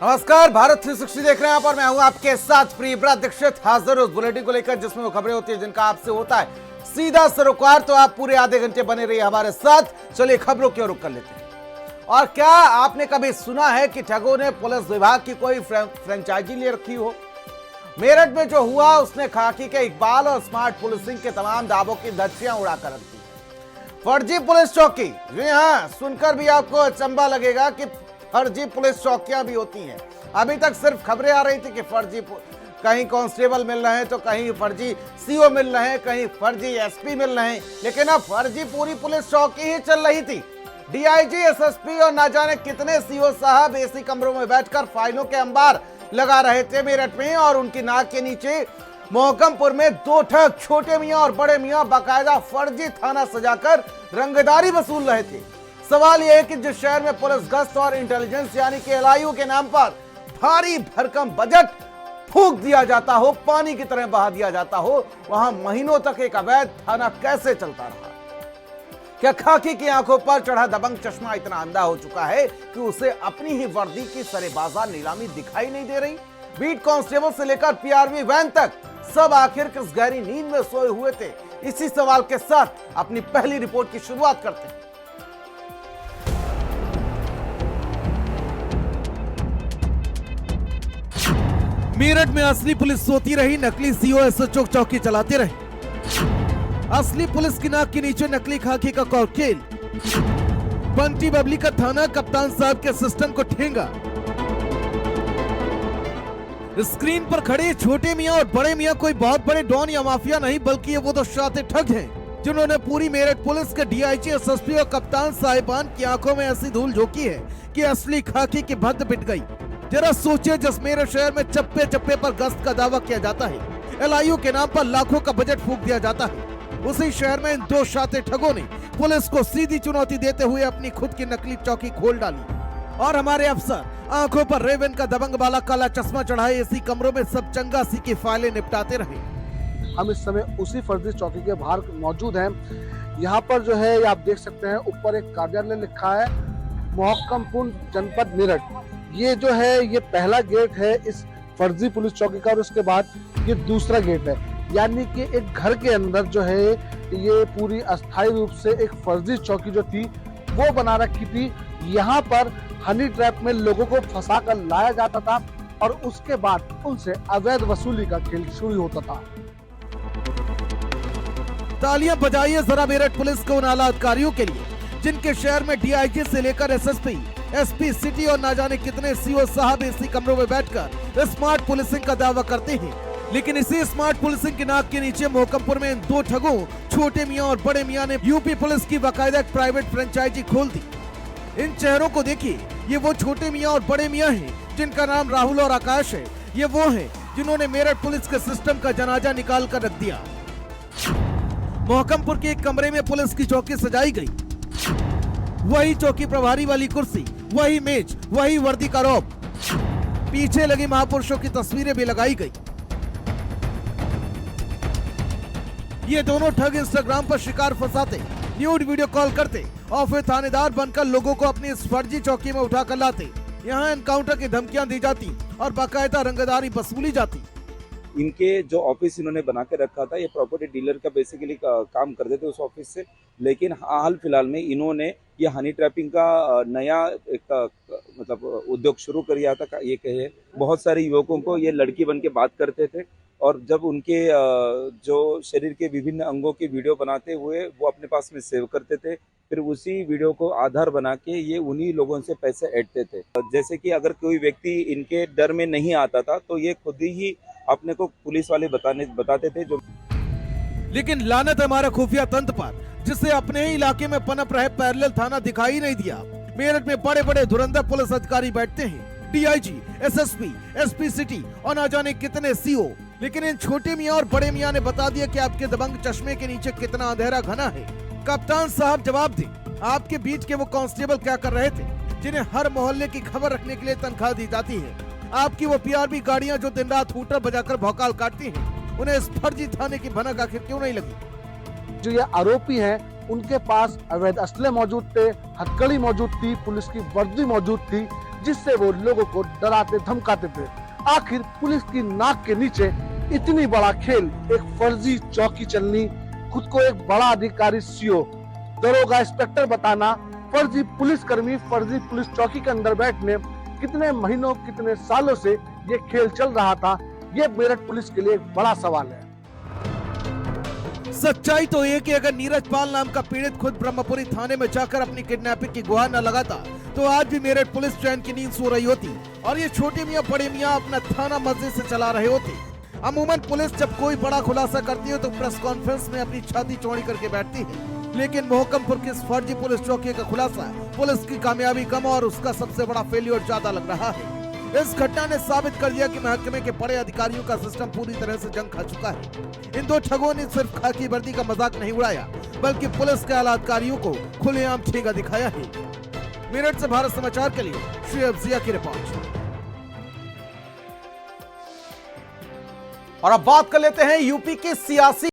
नमस्कार, भारत 360 देख रहे हैं आप और मैं हूं आपके साथ प्रियव्रत दीक्षित, हाजिर उस बुलेटिन को लेकर जिसमें वो खबरें होती है जिनका आपसे होता है सीधा सरोकार। तो आप पूरे आधे घंटे बने रहिए हमारे साथ। चलिए खबरों की ओर रुख कर लेते हैं। और क्या आपने कभी सुना है कि ठगों ने पुलिस विभाग की कोई फ्रेंचाइजी ले रखी हो? मेरठ में जो हुआ उसने खाकी के इकबाल और स्मार्ट पुलिसिंग के तमाम दावों की धज्जियां उड़ाकर रख दी। फर्जी पुलिस चौकी, जी हाँ, सुनकर भी आपको अचंभा लगेगा कि फर्जी पुलिस चौकियां भी होती हैं। अभी तक सिर्फ खबरें आ रही थी कि फर्जी कहीं कांस्टेबल मिल रहे हैं, तो कहीं फर्जी सीओ मिल रहे हैं, कहीं फर्जी एसपी मिल रहे हैं, लेकिन अब फर्जी पूरी पुलिस चौकी ही चल रही थी। डीआईजी, एसएसपी और ना जाने कितने सीओ साहब एसी कमरों में बैठकर फाइलों के अंबार लगा रहे थे मेरठ में, और उनकी नाक के नीचे मोहकमपुर में दो ठग छोटे मियां और बड़े मियां बाकायदा फर्जी थाना सजाकर रंगदारी वसूल रहे थे। सवाल यह है कि जिस शहर में पुलिस गश्त और इंटेलिजेंस यानी कि एलआईयू के नाम पर भारी भरकम बजट फूंक दिया जाता हो, पानी की तरह बहा दिया जाता हो, वहां महीनों तक एक अवैध थाना कैसे चलता रहा? क्या खाकी की आंखों पर चढ़ा दबंग चश्मा इतना अंधा हो चुका है कि उसे अपनी ही वर्दी की सरेबाजार नीलामी दिखाई नहीं दे रही? बीट कांस्टेबल से लेकर पीआरवी वैन तक सब आखिर किस गहरी नींद में सोए हुए थे? इसी सवाल के साथ अपनी पहली रिपोर्ट की शुरुआत करते हैं। मेरठ में असली पुलिस सोती रही, नकली सीओ एसएचओ चौकी चलाते रहे। असली पुलिस की नाक के नीचे नकली खाकी का कॉकटेल। बंटी बबली का थाना, कप्तान साहब के सिस्टम को ठेंगा। स्क्रीन पर खड़े छोटे मियां और बड़े मियां कोई बहुत बड़े डॉन या माफिया नहीं, बल्कि ये वो तो शातिर ठग हैं जिन्होंने पूरी मेरठ पुलिस के डीआईजी, एसएसपी और कप्तान साहिबान की आंखों में ऐसी धूल झोंकी है कि असली खाकी की भद्द पिट गई। जरा सोचिए, जिस मेरे शहर में चप्पे चप्पे पर गश्त का दावा किया जाता है, एलआईयू के नाम पर लाखों का बजट फूंक दिया जाता है, उसी शहर में इन दो शातिर ठगों ने पुलिस को सीधी चुनौती देते हुए अपनी खुद की नकली चौकी खोल डाली। और हमारे अफसर आंखों पर रेवन का दबंग वाला काला चश्मा चढ़ाए इसी कमरों में सब चंगा सी की फाइलें निपटाते रहे। हम इस समय उसी फर्जी चौकी के बाहर मौजूद हैं। यहाँ पर जो है आप देख सकते हैं, ऊपर एक कार्यालय लिखा है, मोहकमपुर जनपद मेरठ। ये जो है ये पहला गेट है इस फर्जी पुलिस चौकी का, और उसके बाद ये दूसरा गेट है। यानी कि एक घर के अंदर जो है ये पूरी अस्थायी रूप से एक फर्जी चौकी जो थी वो बना रखी थी। यहाँ पर हनी ट्रैप में लोगों को फंसा कर लाया जाता था और उसके बाद उनसे अवैध वसूली का खेल शुरू होता था। तालियां बजाइए जरा मेरठ पुलिस के उन आला अधिकारियों के लिए जिनके शहर में डीआईजी से लेकर एसएसपी, एसपी सिटी और ना जाने कितने सीओ साहब एसी कमरों में बैठकर स्मार्ट पुलिसिंग का दावा करते हैं। लेकिन इसी स्मार्ट पुलिसिंग के नाक के नीचे मोहकमपुर में इन दो ठगों छोटे मियां और बड़े मियां ने यूपी पुलिस की बाकायदा एक प्राइवेट फ्रेंचाइजी खोल दी। इन चेहरों को देखिए, ये वो छोटे मियां और बड़े मियां हैं जिनका नाम राहुल और आकाश है। ये वो हैं जिन्होंने मेरठ पुलिस के सिस्टम का जनाजा निकाल कर रख दिया। मोहकमपुर के एक कमरे में पुलिस की चौकी सजाई गई। वही चौकी प्रभारी वाली कुर्सी, वही मेज, वही वर्दी का रौब, पीछे लगी महापुरुषों की तस्वीरें भी लगाई गई। ये दोनों ठग इंस्टाग्राम पर शिकार फंसाते, न्यूड वीडियो कॉल करते और फिर थानेदार बनकर लोगों को अपनी इस फर्जी चौकी में उठाकर लाते। यहाँ एनकाउंटर की धमकियां दी जाती और बाकायदा रंगदारी वसूली जाती। इनके जो ऑफिस इन्होंने बना के रखा था, ये प्रॉपर्टी डीलर का बेसिकली काम करते थे उस ऑफिस से, लेकिन हाल फिलहाल में इन्होंने ये हनी ट्रैपिंग का नया एक मतलब उद्योग शुरू कर दिया था। ये कहे बहुत सारे युवकों को ये लड़की बन के बात करते थे और जब उनके जो शरीर के विभिन्न अंगों की वीडियो बनाते हुए वो अपने पास में सेव करते थे, फिर उसी वीडियो को आधार बना के ये उन्हीं लोगों से पैसे ऐंठते थे। जैसे कि अगर कोई व्यक्ति इनके डर में नहीं आता था तो ये खुद ही अपने को पुलिस वाले बताते थे। जो लेकिन लानत हमारा खुफिया तंत्र पर, जिसे अपने ही इलाके में पनप रहे पैरेलल थाना दिखाई नहीं दिया। मेरठ में बड़े बड़े धुरंधर पुलिस अधिकारी बैठते हैं, डीआईजी, एसएसपी, एसपी सिटी और ना जाने कितने सीओ, लेकिन इन छोटे मियां और बड़े मियां ने बता दिया कि आपके दबंग चश्मे के नीचे कितना अंधेरा घना है। कप्तान साहब जवाब दें, आपके बीच के वो कांस्टेबल क्या कर रहे थे जिन्हें हर मोहल्ले की खबर रखने के लिए तनख्वाह दी जाती है? आपकी वो पीआरबी गाड़ियां जो दिन रात हूटर बजाकर भौकाल काटती हैं, उन्हें इस फर्जी थाने की भनक आखिर क्यों नहीं लगी? जो ये आरोपी हैं उनके पास अवैध असले मौजूद थे, हथकड़ी मौजूद थी, पुलिस की वर्दी मौजूद थी, जिससे वो लोगों को डराते धमकाते थे। आखिर पुलिस की नाक के नीचे इतनी बड़ा खेल, एक फर्जी चौकी चलनी, खुद को एक बड़ा अधिकारी सीओ, दरोगा, इंस्पेक्टर बताना, फर्जी पुलिसकर्मी फर्जी पुलिस चौकी के अंदर बैठने, कितने महीनों कितने सालों से ये खेल चल रहा था, ये मेरठ पुलिस के लिए एक बड़ा सवाल है। सच्चाई तो ये कि अगर नीरज पाल नाम का पीड़ित खुद ब्रह्मपुरी थाने में जाकर अपनी किडनैपिंग की गुहार न लगाता तो आज भी मेरठ पुलिस चैन की नींद सो रही होती और ये छोटे मियाँ बड़े मियाँ अपना थाना मजे से चला रहे होते। अमूमन पुलिस जब कोई बड़ा खुलासा करती है तो प्रेस कॉन्फ्रेंस में अपनी छाती चौड़ी करके बैठती है, लेकिन मोहकमपुर की इस फर्जी पुलिस चौकी का खुलासा पुलिस की कामयाबी कम और उसका सबसे बड़ा फेल्योर ज्यादा लग रहा है। इस घटना ने साबित कर दिया कि महकमे के बड़े अधिकारियों का सिस्टम पूरी तरह से जंग खा चुका है। इन दो ठगों ने सिर्फ खाकी वर्दी का मजाक नहीं उड़ाया बल्कि पुलिस के आला अधिकारियों को खुलेआम ठेगा दिखाया है। मेरठ से भारत समाचार के लिए शुएब जिया की रिपोर्ट। और अब बात कर लेते हैं यूपी के सियासी